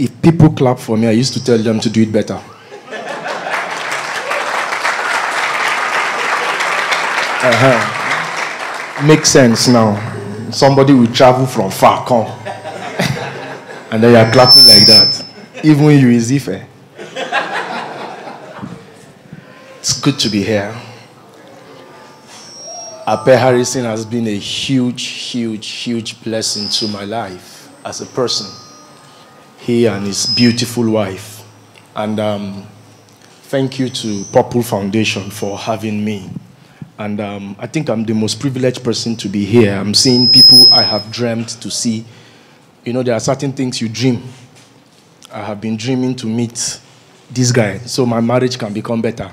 If people clap for me, I used to tell them to do it better. Makes sense now. Somebody will travel from far, come. And then you are clapping like that. Even when you is Ife. It's good to be here. Ape Harrison has been a huge blessing to my life as a person. He and his beautiful wife. And thank you to Purple Foundation for having me. And I think I'm the most privileged person to be here. I'm seeing people I have dreamt to see. You know, there are certain things you dream. I have been dreaming to meet this guy so my marriage can become better.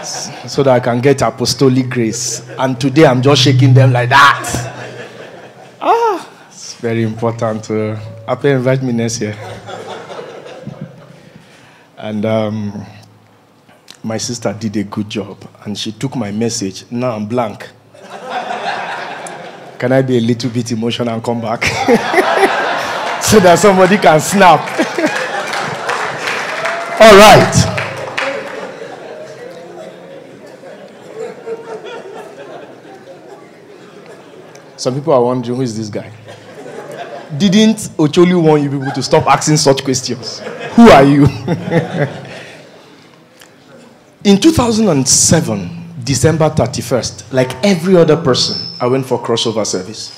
So that I can get apostolic grace. And today I'm just shaking them like that. It's very important. Ape, invite me next year. And my sister did a good job. And she took my message. Now I'm blank. Can I be a little bit emotional and come back? So that somebody can snap. All right. Some people are wondering, who is this guy? Didn't Ocholi want you people to stop asking such questions? Who are you? In 2007, December 31st, like every other person, I went for crossover service.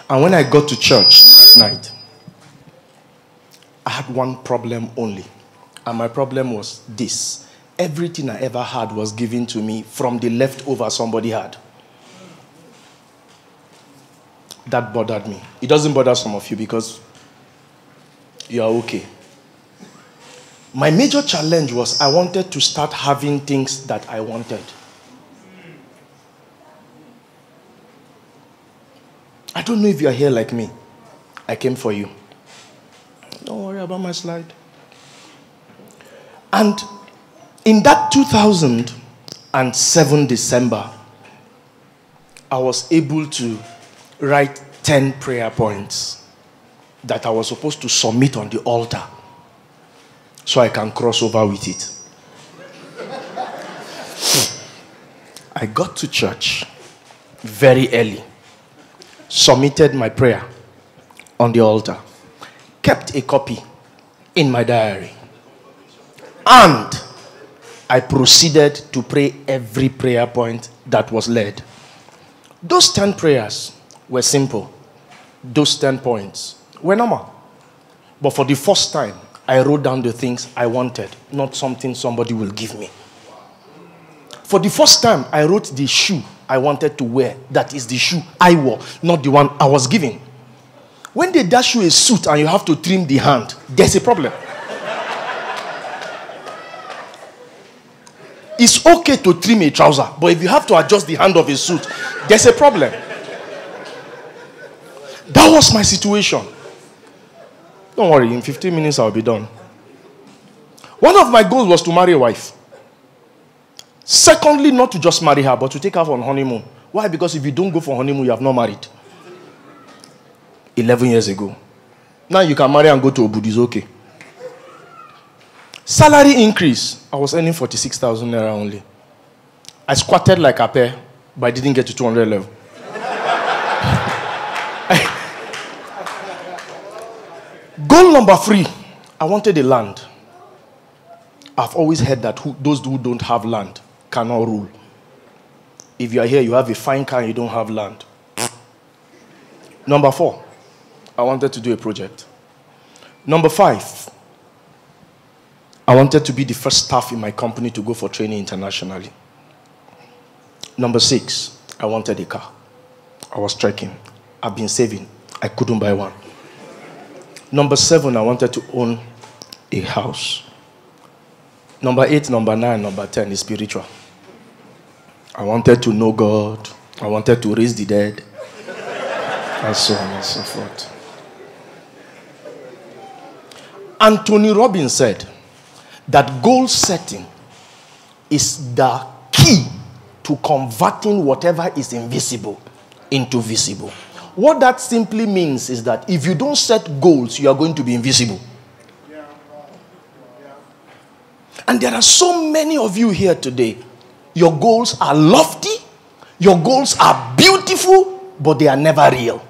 And when I got to church that night, I had one problem only. And my problem was this. Everything I ever had was given to me from the leftover somebody had. That bothered me. It doesn't bother some of you because you are okay. My major challenge was I wanted to start having things that I wanted. I don't know if you are here like me. I came for you. Don't worry about my slide. And in that 2007 December, I was able to write 10 prayer points that I was supposed to submit on the altar so I can cross over with it. I got to church very early, submitted my prayer on the altar, kept a copy in my diary, and I proceeded to pray every prayer point that was led. Those 10 prayers were simple. Those 10 points were normal. But for the first time, I wrote down the things I wanted, not something somebody will give me. For the first time, I wrote the shoe I wanted to wear. That is the shoe I wore, not the one I was given. When they dash you a suit and you have to trim the hand, there's a problem. It's okay to trim a trouser, but if you have to adjust the hand of a suit, there's a problem. That was my situation. Don't worry, in 15 minutes I'll be done. One of my goals was to marry a wife. Secondly, not to just marry her, but to take her on honeymoon. Why? Because if you don't go for honeymoon, you have not married. 11 years ago. Now you can marry and go to Abuja, it's okay. Salary increase. I was earning 46,000 naira only. I squatted like a pair, but I didn't get to 200 level. Goal number 3, I wanted a land. I've always heard that those who don't have land cannot rule. If you are here, you have a fine car and you don't have land. Number 4, I wanted to do a project. Number 5, I wanted to be the first staff in my company to go for training internationally. Number 6, I wanted a car. I was trekking. I've been saving. I couldn't buy one. Number 7, I wanted to own a house. Number 8, number 9, number 10 is spiritual. I wanted to know God. I wanted to raise the dead. And so on and so forth. Anthony Robbins said that goal setting is the key to converting whatever is invisible into visible. What that simply means is that if you don't set goals, you are going to be invisible. And there are so many of you here today. Your goals are lofty, your goals are beautiful, but they are never real.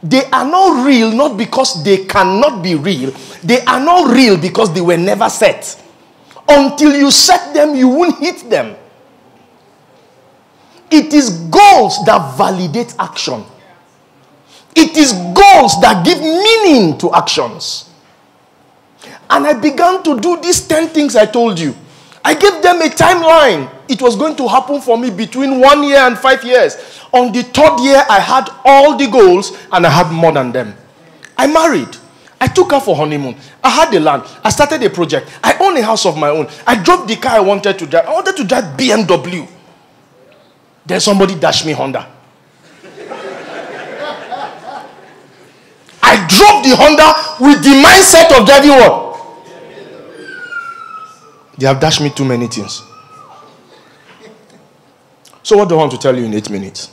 They are not real not because they cannot be real. They are not real because they were never set. Until you set them, you won't hit them. It is goals that validate action. It is goals that give meaning to actions. And I began to do these 10 things I told you. I gave them a timeline. It was going to happen for me between 1 year and 5 years. On the 3rd year, I had all the goals and I had more than them. I married. I took her for honeymoon. I had the land. I started a project. I own a house of my own. I drove the car I wanted to drive. I wanted to drive BMW. Then somebody dashed me Honda. I drove the Honda with the mindset of driving what? They have dashed me too many things. So what do I want to tell you in 8 minutes?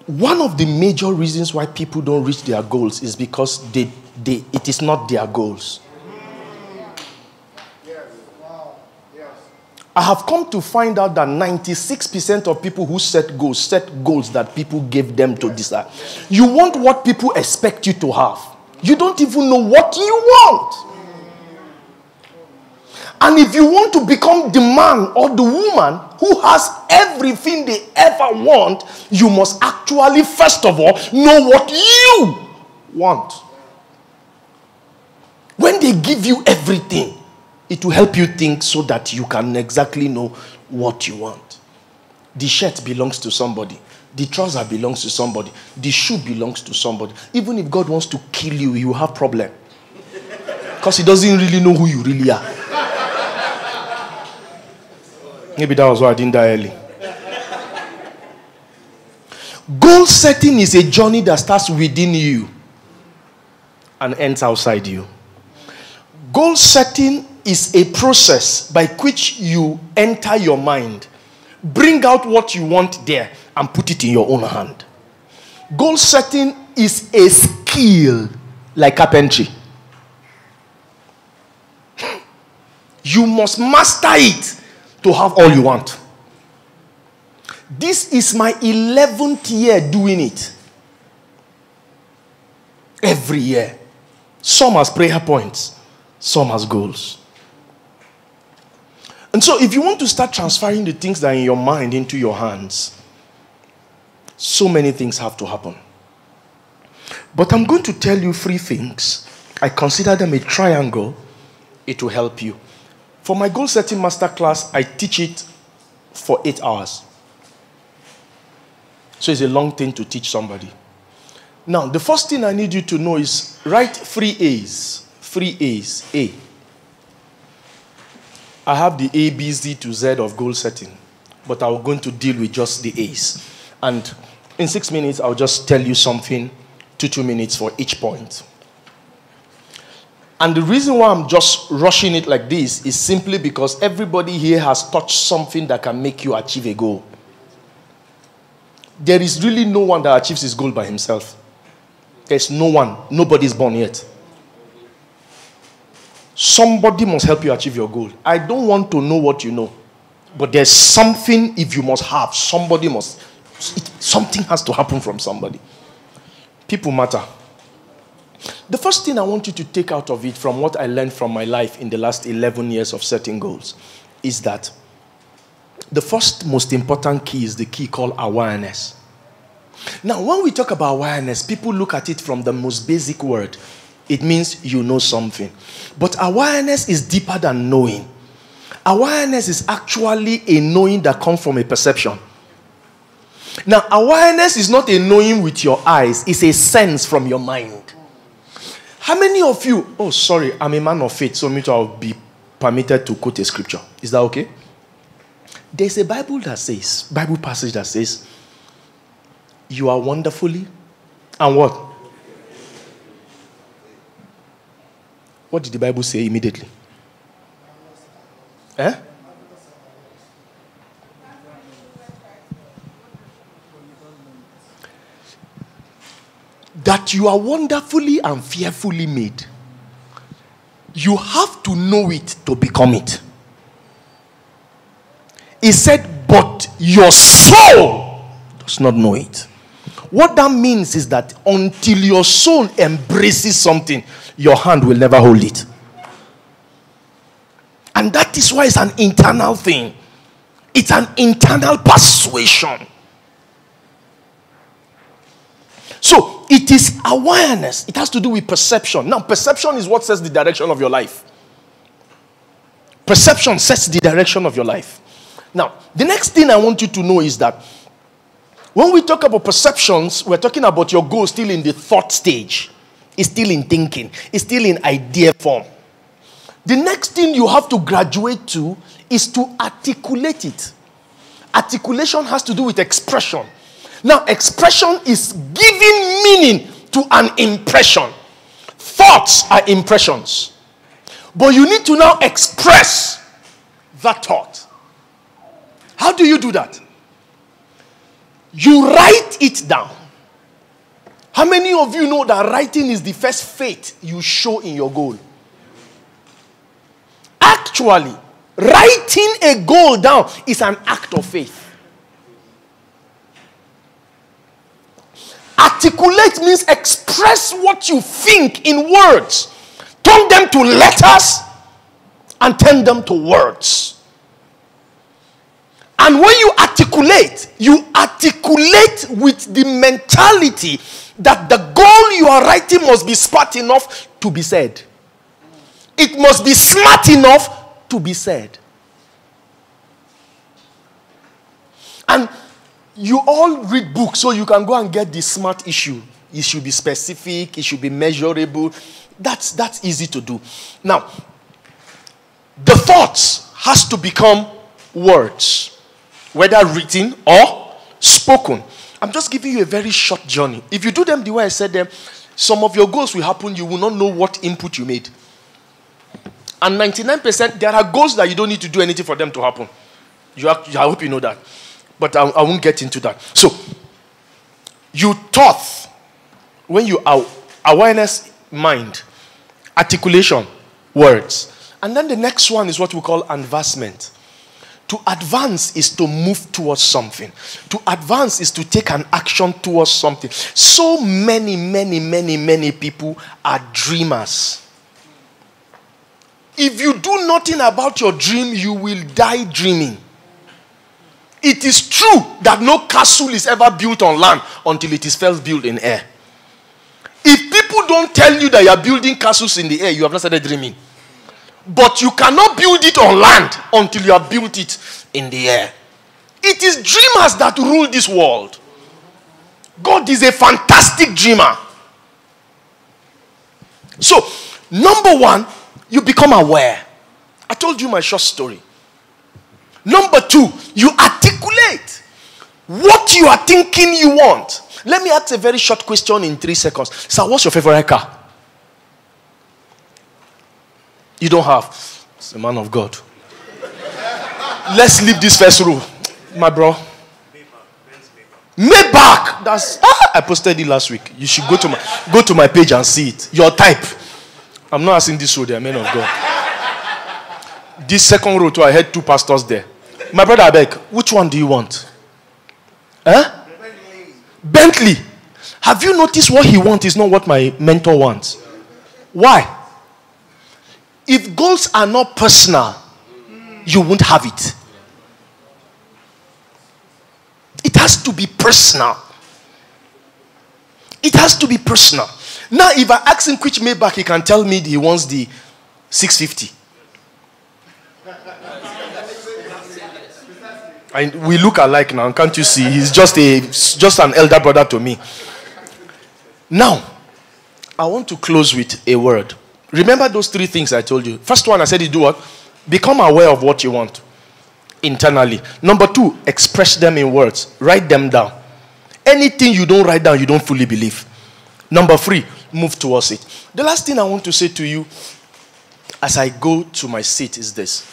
One of the major reasons why people don't reach their goals is because it is not their goals. I have come to find out that 96% of people who set goals that people gave them to decide. You want what people expect you to have. You don't even know what you want. And if you want to become the man or the woman who has everything they ever want, you must actually, first of all, know what you want. When they give you everything, it will help you think so that you can exactly know what you want. The shirt belongs to somebody. The trouser belongs to somebody. The shoe belongs to somebody. Even if God wants to kill you, he will have problem. Because he doesn't really know who you really are. Maybe that was why I didn't die early. Goal setting is a journey that starts within you and ends outside you. Goal setting is a process by which you enter your mind, bring out what you want there, and put it in your own hand. Goal setting is a skill like carpentry. You must master it to have all you want. This is my 11th year doing it. Every year. Some has prayer points, some has goals. And so if you want to start transferring the things that are in your mind into your hands, so many things have to happen. But I'm going to tell you 3 things. I consider them a triangle. It will help you. For my goal setting masterclass, I teach it for 8 hours. So it's a long thing to teach somebody. Now, the first thing I need you to know is write 3 A's. 3 A's. A. I have the A, B, Z to Z of goal setting. But I'm going to deal with just the A's. And in 6 minutes, I'll just tell you something, 2 minutes for each point. And the reason why I'm just rushing it like this is simply because everybody here has touched something that can make you achieve a goal. There is really no one that achieves his goal by himself. There's no one. Nobody's born yet. Somebody must help you achieve your goal. I don't want to know what you know. But there's something, if you must have, somebody must. Something has to happen from somebody. People matter. The first thing I want you to take out of it from what I learned from my life in the last 11 years of setting goals is that the first most important key is the key called awareness. Now, when we talk about awareness, people look at it from the most basic word. It means you know something. But awareness is deeper than knowing. Awareness is actually a knowing that comes from a perception. Now, awareness is not a knowing with your eyes. It's a sense from your mind. How many of you... Oh, sorry, I'm a man of faith, so I'll be permitted to quote a scripture. Is that okay? There's a Bible passage that says, you are wonderfully, and what? What did the Bible say immediately? Eh? that you are wonderfully and fearfully made. You have to know it to become it. He said, but your soul does not know it. What that means is that until your soul embraces something, your hand will never hold it. And that is why it's an internal thing. It's an internal persuasion. So, it is awareness. It has to do with perception. Now, perception is what sets the direction of your life. Perception sets the direction of your life. Now, the next thing I want you to know is that when we talk about perceptions, we're talking about your goal still in the thought stage. It's still in thinking. It's still in idea form. The next thing you have to graduate to is to articulate it. Articulation has to do with expression. Now, expression is giving meaning to an impression. Thoughts are impressions. But you need to now express that thought. How do you do that? You write it down. How many of you know that writing is the first faith you show in your goal? Actually, writing a goal down is an act of faith. Articulate means express what you think in words. Turn them to letters and turn them to words. And when you articulate with the mentality that the goal you are writing must be smart enough to be said. It must be smart enough to be said. And you all read books, so you can go and get the smart issue. It should be specific, it should be measurable. That's easy to do. Now, the thoughts has to become words, whether written or spoken. I'm just giving you a very short journey. If you do them the way I said them, some of your goals will happen. You will not know what input you made. And 99%, there are goals that you don't need to do anything for them to happen. I hope you know that. But I won't get into that. So, you thought, when you are awareness, mind, articulation, words. And then the next one is what we call advancement. To advance is to move towards something. To advance is to take an action towards something. So many people are dreamers. If you do nothing about your dream, you will die dreaming. It is true that no castle is ever built on land until it is first built in air. If people don't tell you that you are building castles in the air, you have not started dreaming. But you cannot build it on land until you have built it in the air. It is dreamers that rule this world. God is a fantastic dreamer. So, number one, you become aware. I told you my short story. Number two, you articulate what you are thinking you want. Let me ask a very short question in 3 seconds. Sir, what's your favorite car? You don't have. It's a man of God. Let's leave this first row. My bro. Maybach. I posted it last week. You should go to my page and see it. Your type. I'm not asking this row, they are men of God. This second row too, I had 2 pastors there. My brother Abek, which one do you want? Huh? Bentley. Have you noticed what he wants is not what my mentor wants? Why? If goals are not personal, you won't have it. It has to be personal. It has to be personal. Now, if I ask him which Maybach, he can tell me he wants the 650. We look alike now, can't you see? He's just an elder brother to me. Now, I want to close with a word. Remember those 3 things I told you. First one, I said you do what? Become aware of what you want internally. Number 2, express them in words. Write them down. Anything you don't write down, you don't fully believe. Number 3, move towards it. The last thing I want to say to you as I go to my seat is this.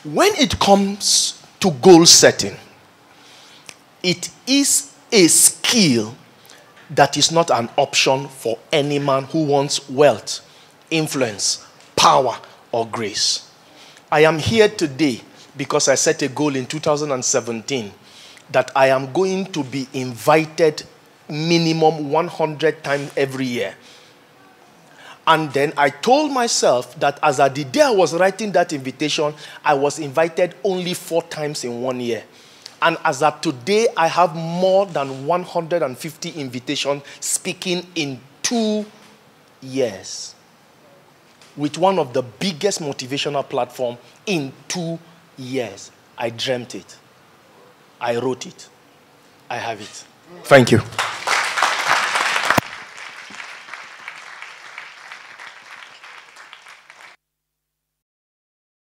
When it comes to goal setting, it is a skill that is not an option for any man who wants wealth, influence, power, or grace. I am here today because I set a goal in 2017 that I am going to be invited minimum 100 times every year. And then I told myself that as at the day I was writing that invitation, I was invited only 4 times in 1 year. And as of today, I have more than 150 invitations speaking in 2 years. With one of the biggest motivational platforms in 2 years. I dreamt it. I wrote it. I have it. Thank you.